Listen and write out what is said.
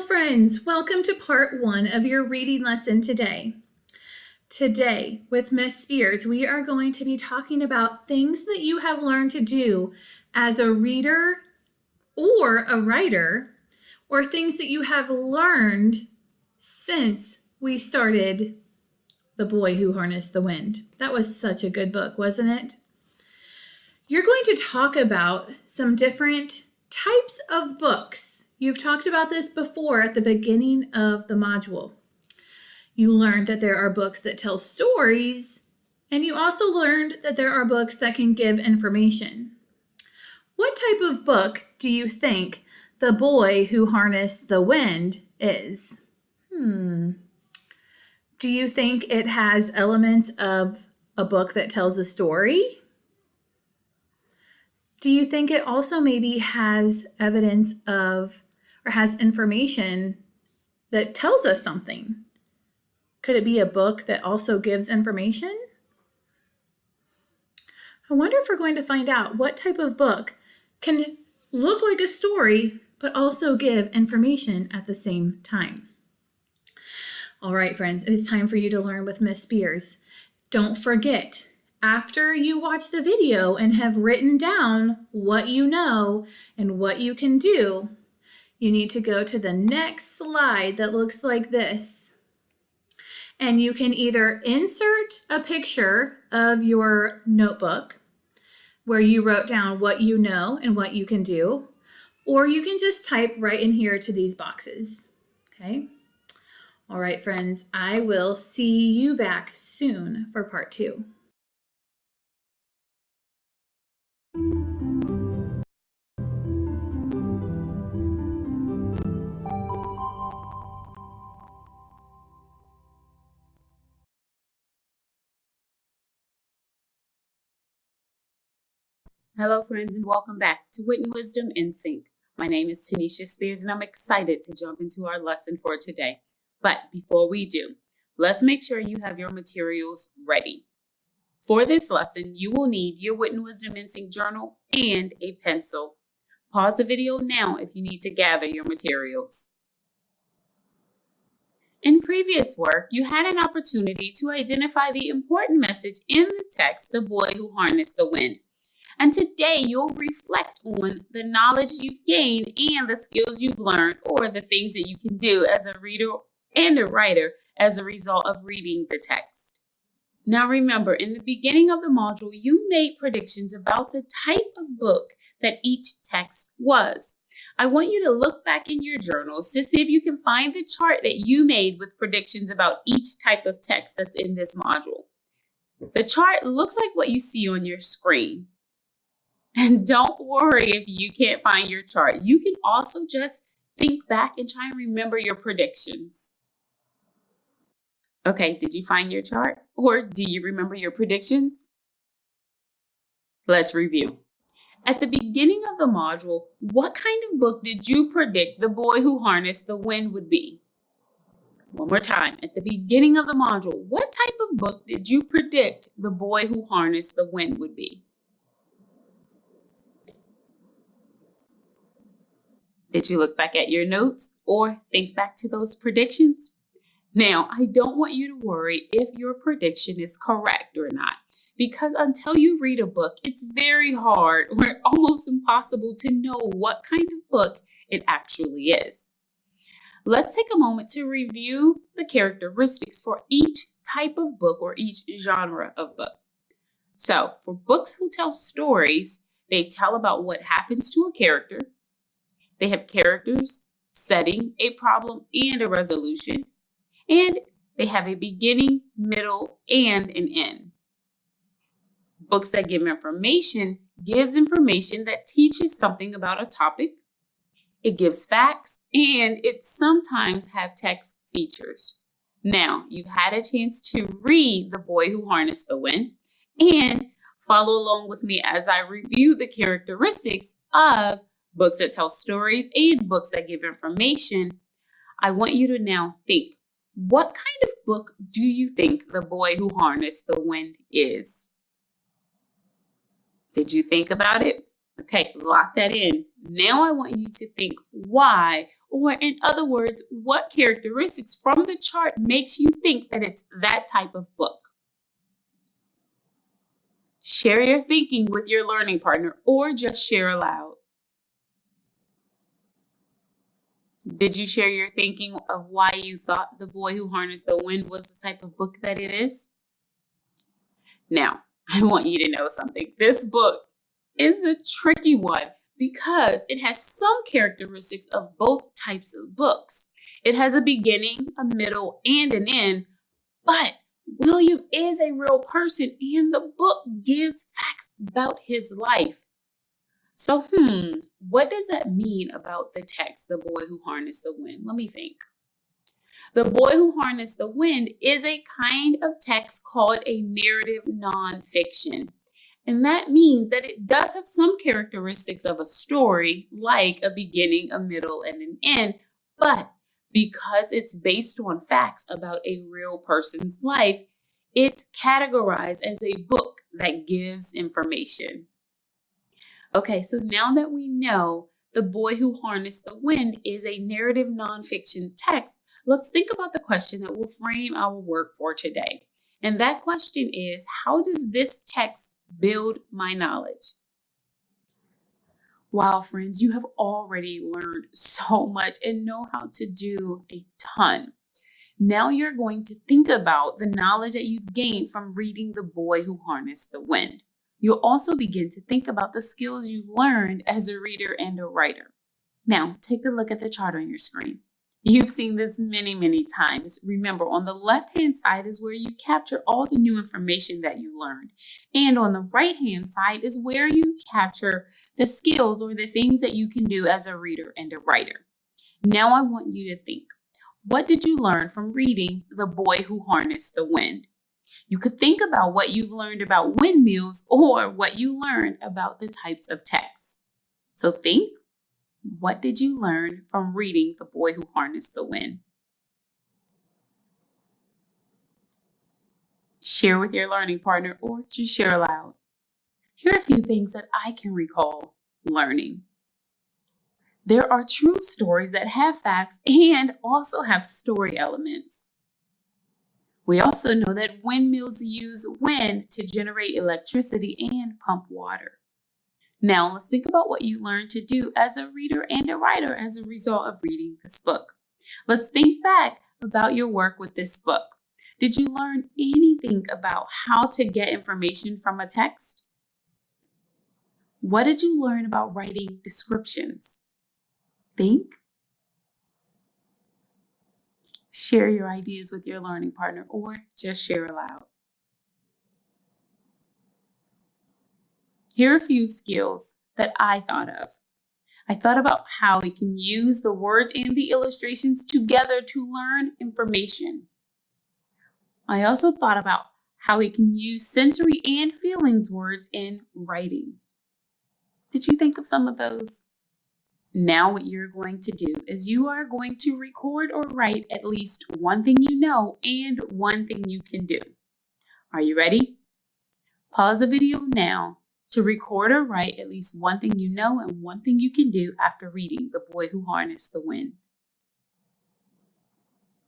friends, welcome to part 1 of your reading lesson today. Today, with Miss Spears, we are going to be talking about things that you have learned to do as a reader or a writer, or things that you have learned since we started The Boy Who Harnessed the Wind. That was such a good book, wasn't it? You're going to talk about some different types of books. You've talked about this before at the beginning of the module. You learned that there are books that tell stories, and you also learned that there are books that can give information. What type of book do you think The Boy Who Harnessed the Wind is? Do you think it has elements of a book that tells a story? Do you think it also maybe has evidence of or has information that tells us something? Could it be a book that also gives information? I wonder if we're going to find out what type of book can look like a story but also give information at the same time. All right, friends, it is time for you to learn with Miss Spears. Don't forget, after you watch the video and have written down what you know and what you can do, you need to go to the next slide that looks like this. And you can either insert a picture of your notebook where you wrote down what you know and what you can do, or you can just type right in here to these boxes, okay? All right, friends, I will see you back soon for part 2. Hello, friends, and welcome back to Wit and Wisdom in Sync. My name is Tanisha Spears, and I'm excited to jump into our lesson for today. But before we do, let's make sure you have your materials ready. For this lesson, you will need your Wit and Wisdom in Sync journal and a pencil. Pause the video now if you need to gather your materials. In previous work, you had an opportunity to identify the important message in the text, The Boy Who Harnessed the Wind. And today you'll reflect on the knowledge you've gained and the skills you've learned, or the things that you can do as a reader and a writer as a result of reading the text. Now remember, in the beginning of the module, you made predictions about the type of book that each text was. I want you to look back in your journals to see if you can find the chart that you made with predictions about each type of text that's in this module. The chart looks like what you see on your screen. And don't worry if you can't find your chart. You can also just think back and try and remember your predictions. Okay, did you find your chart? Or do you remember your predictions? Let's review. At the beginning of the module, what kind of book did you predict The Boy Who Harnessed the Wind would be? One more time. At the beginning of the module, what type of book did you predict The Boy Who Harnessed the Wind would be? Did you look back at your notes or think back to those predictions? Now, I don't want you to worry if your prediction is correct or not, because until you read a book, it's very hard or almost impossible to know what kind of book it actually is. Let's take a moment to review the characteristics for each type of book or each genre of book. So, for books who tell stories, they tell about what happens to a character. They have characters, setting, a problem, and a resolution. And they have a beginning, middle, and an end. Books that give information gives information that teaches something about a topic. It gives facts, and it sometimes have text features. Now, you've had a chance to read The Boy Who Harnessed the Wind and follow along with me as I review the characteristics of books that tell stories and books that give information. I want you to now think, what kind of book do you think The Boy Who Harnessed the Wind is? Did you think about it? Okay, lock that in. Now I want you to think why, or in other words, what characteristics from the chart makes you think that it's that type of book. Share your thinking with your learning partner or just share aloud. Did you share your thinking of why you thought The Boy Who Harnessed the Wind was the type of book that it is? Now, I want you to know something. This book is a tricky one because it has some characteristics of both types of books. It has a beginning, a middle, and an end, but William is a real person and the book gives facts about his life. So, what does that mean about the text, The Boy Who Harnessed the Wind? Let me think. The Boy Who Harnessed the Wind is a kind of text called a narrative nonfiction. And that means that it does have some characteristics of a story, like a beginning, a middle, and an end. But because it's based on facts about a real person's life, it's categorized as a book that gives information. Okay, so now that we know The Boy Who Harnessed the Wind is a narrative nonfiction text, let's think about the question that will frame our work for today. And that question is, how does this text build my knowledge? Wow, friends, you have already learned so much and know how to do a ton. Now you're going to think about the knowledge that you've gained from reading The Boy Who Harnessed the Wind. You'll also begin to think about the skills you've learned as a reader and a writer. Now, take a look at the chart on your screen. You've seen this many times. Remember, on the left-hand side is where you capture all the new information that you learned. And on the right-hand side is where you capture the skills or the things that you can do as a reader and a writer. Now I want you to think, what did you learn from reading The Boy Who Harnessed the Wind? You could think about what you've learned about windmills or what you learned about the types of texts. So think, what did you learn from reading The Boy Who Harnessed the Wind? Share with your learning partner or just share aloud. Here are a few things that I can recall learning. There are true stories that have facts and also have story elements. We also know that windmills use wind to generate electricity and pump water. Now let's think about what you learned to do as a reader and a writer as a result of reading this book. Let's think back about your work with this book. Did you learn anything about how to get information from a text? What did you learn about writing descriptions? Think. Share your ideas with your learning partner or just share aloud. Here are a few skills that I thought of. I thought about how we can use the words and the illustrations together to learn information. I also thought about how we can use sensory and feelings words in writing. Did you think of some of those? Now what you're going to do is you are going to record or write at least one thing you know and one thing you can do. Are you ready? Pause the video now to record or write at least one thing you know and one thing you can do after reading The Boy Who Harnessed the Wind.